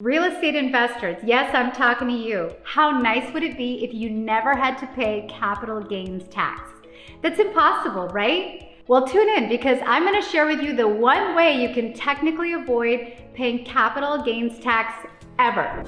Real estate investors, yes, I'm talking to you. How nice would it be if you never had to pay capital gains tax? That's impossible, right? Well, tune in because I'm going to share with you the one way you can technically avoid paying capital gains tax ever.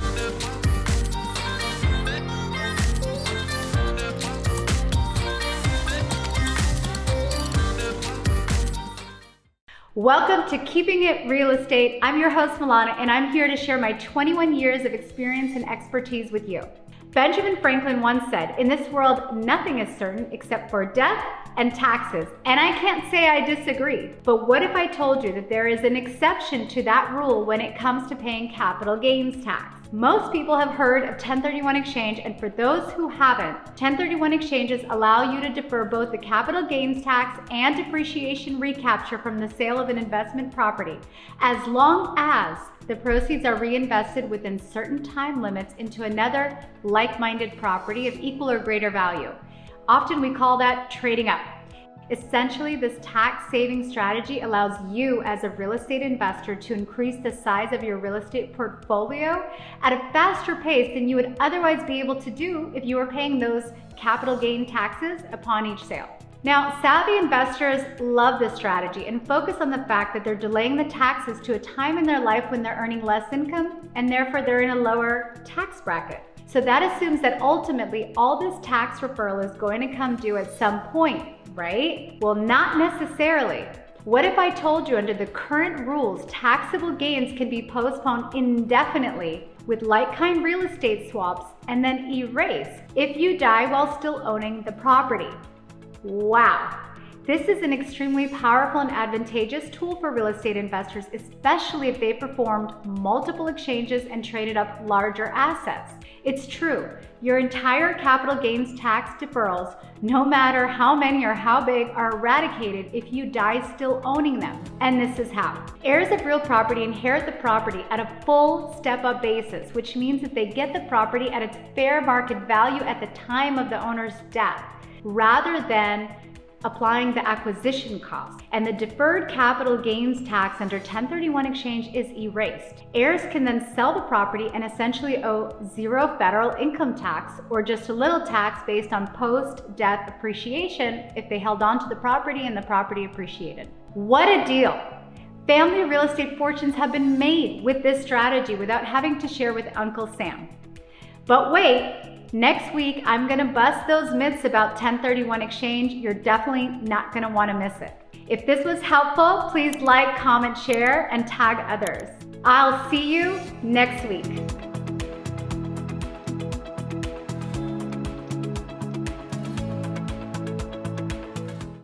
Welcome to Keeping It Real Estate. I'm your host, Milana, and I'm here to share my 21 years of experience and expertise with you. Benjamin Franklin once said, "In this world, nothing is certain except for death and taxes." And I can't say I disagree. But what if I told you that there is an exception to that rule when it comes to paying capital gains tax? Most people have heard of 1031 exchange, and for those who haven't, 1031 exchanges allow you to defer both the capital gains tax and depreciation recapture from the sale of an investment property, as long as the proceeds are reinvested within certain time limits into another like-minded property of equal or greater value. Often we call that trading up. Essentially, this tax-saving strategy allows you as a real estate investor to increase the size of your real estate portfolio at a faster pace than you would otherwise be able to do if you were paying those capital gain taxes upon each sale. Now, savvy investors love this strategy and focus on the fact that they're delaying the taxes to a time in their life when they're earning less income and therefore they're in a lower tax bracket. So that assumes that ultimately all this tax referral is going to come due at some point, right? Well, not necessarily. What if I told you under the current rules, taxable gains can be postponed indefinitely with like-kind real estate swaps and then erased if you die while still owning the property? Wow. This is an extremely powerful and advantageous tool for real estate investors, especially if they performed multiple exchanges and traded up larger assets. It's true, your entire capital gains tax deferrals, no matter how many or how big, are eradicated if you die still owning them. And this is how. Heirs of real property inherit the property at a full step-up basis, which means that they get the property at its fair market value at the time of the owner's death, rather than applying the acquisition cost. And the deferred capital gains tax under 1031 exchange is erased. Heirs can then sell the property and essentially owe zero federal income tax, or just a little tax based on post-death appreciation if they held on to the property and the property appreciated. What a deal! Family real estate fortunes have been made with this strategy without having to share with Uncle Sam. But wait, next week, I'm gonna bust those myths about 1031 exchange. You're definitely not gonna wanna miss it. If this was helpful, please like, comment, share, and tag others. I'll see you next week.